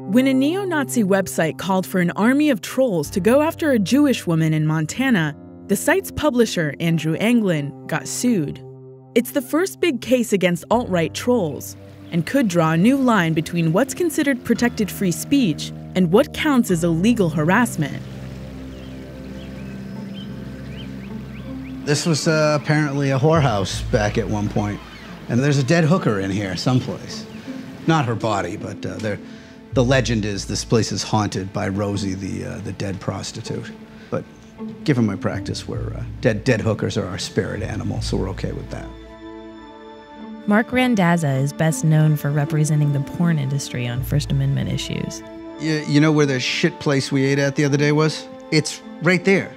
When a neo-Nazi website called for an army of trolls to go after a Jewish woman in Montana, the site's publisher, Andrew Anglin, got sued. It's the first big case against alt-right trolls, and could draw a new line between what's considered protected free speech and what counts as illegal harassment. This was apparently a whorehouse back at one point, and there's a dead hooker in here someplace. Not her body, but the legend is this place is haunted by Rosie, the dead prostitute. But given my practice, dead hookers are our spirit animal, so we're okay with that. Mark Randazza is best known for representing the porn industry on First Amendment issues. You know where the shit place we ate at the other day was? It's right there.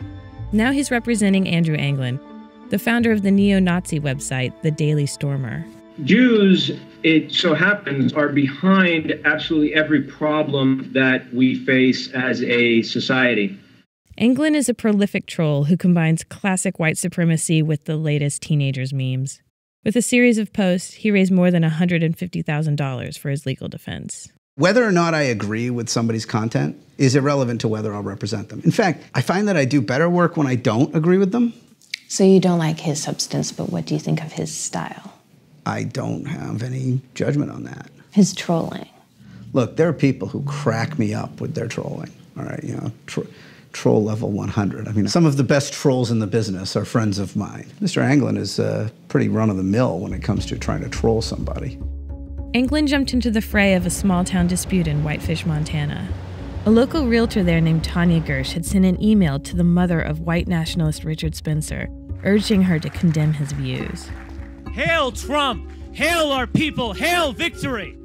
Now he's representing Andrew Anglin, the founder of the neo-Nazi website, The Daily Stormer. Jews, it so happens, are behind absolutely every problem that we face as a society. Anglin is a prolific troll who combines classic white supremacy with the latest teenagers' memes. With a series of posts, he raised more than $150,000 for his legal defense. Whether or not I agree with somebody's content is irrelevant to whether I'll represent them. In fact, I find that I do better work when I don't agree with them. So you don't like his substance, but what do you think of his style? I don't have any judgment on that. His trolling. Look, there are people who crack me up with their trolling, all right? You know, troll level 100. I mean, some of the best trolls in the business are friends of mine. Mr. Anglin is pretty run-of-the-mill when it comes to trying to troll somebody. Anglin jumped into the fray of a small-town dispute in Whitefish, Montana. A local realtor there named Tanya Gersh had sent an email to the mother of white nationalist Richard Spencer, urging her to condemn his views. Hail Trump! Hail our people! Hail victory!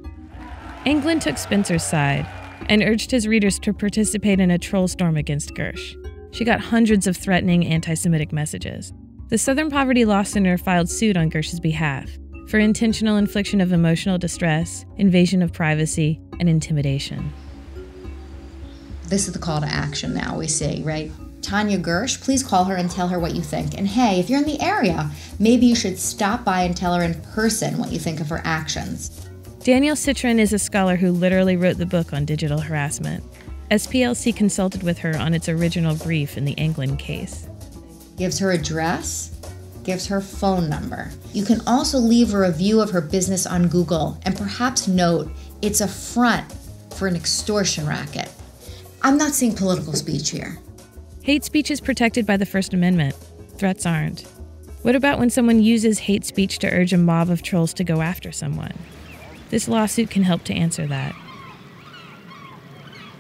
Anglin took Spencer's side and urged his readers to participate in a troll storm against Gersh. She got hundreds of threatening anti-Semitic messages. The Southern Poverty Law Center filed suit on Gersh's behalf for intentional infliction of emotional distress, invasion of privacy, and intimidation. This is the call to action now, we see, right? Tanya Gersh, please call her and tell her what you think. And hey, if you're in the area, maybe you should stop by and tell her in person what you think of her actions. Daniel Citron is a scholar who literally wrote the book on digital harassment. SPLC consulted with her on its original brief in the Anglin case. Gives her address, gives her phone number. You can also leave a review of her business on Google and perhaps note it's a front for an extortion racket. I'm not seeing political speech here. Hate speech is protected by the First Amendment. Threats aren't. What about when someone uses hate speech to urge a mob of trolls to go after someone? This lawsuit can help to answer that.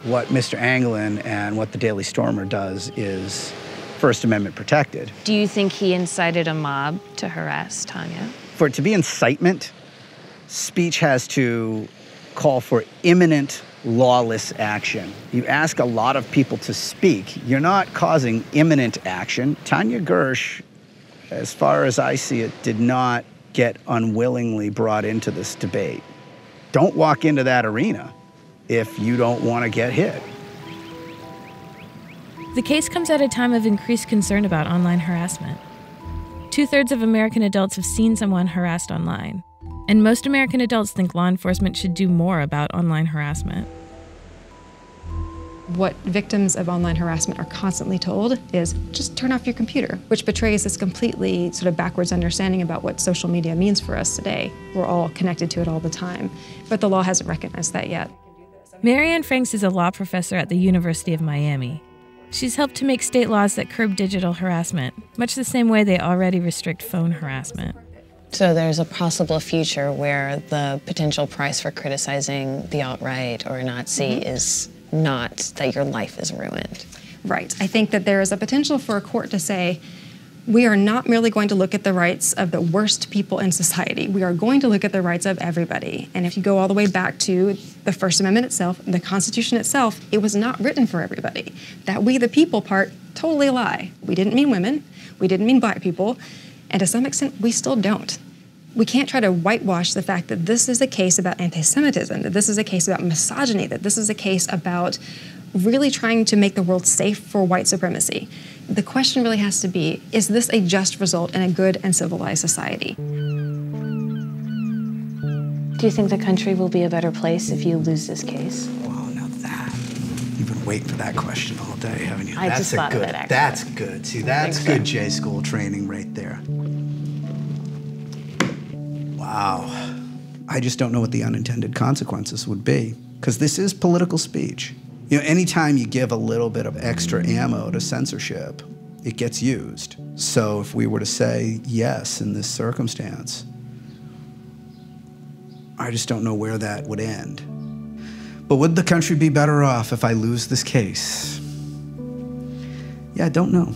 What Mr. Anglin and what the Daily Stormer does is First Amendment protected. Do you think he incited a mob to harass Tanya? For it to be incitement, speech has to call for imminent lawless action. You ask a lot of people to speak, you're not causing imminent action. Tanya Gersh, as far as I see it, did not get unwillingly brought into this debate. Don't walk into that arena if you don't want to get hit. The case comes at a time of increased concern about online harassment. 2/3 of American adults have seen someone harassed online, and most American adults think law enforcement should do more about online harassment. What victims of online harassment are constantly told is just turn off your computer, which betrays this completely sort of backwards understanding about what social media means for us today. We're all connected to it all the time, but the law hasn't recognized that yet. Marianne Franks is a law professor at the University of Miami. She's helped to make state laws that curb digital harassment, much the same way they already restrict phone harassment. So there's a possible future where the potential price for criticizing the alt-right or Nazi is not that your life is ruined. Right. I think that there is a potential for a court to say, we are not merely going to look at the rights of the worst people in society. We are going to look at the rights of everybody. And if you go all the way back to the First Amendment itself, the Constitution itself, it was not written for everybody. That we the people part, totally lie. We didn't mean women. We didn't mean black people. And to some extent, we still don't. We can't try to whitewash the fact that this is a case about anti-Semitism, that this is a case about misogyny, that this is a case about really trying to make the world safe for white supremacy. The question really has to be, is this a just result in a good and civilized society? Do you think the country will be a better place if you lose this case? Well, no, waiting for that question all day, haven't you? I just thought of it, actually. That's good. See, that's good J-school training right there. Wow. I just don't know what the unintended consequences would be, because this is political speech. You know, anytime you give a little bit of extra ammo to censorship, it gets used. So if we were to say yes in this circumstance, I just don't know where that would end. But would the country be better off if I lose this case? Yeah, I don't know.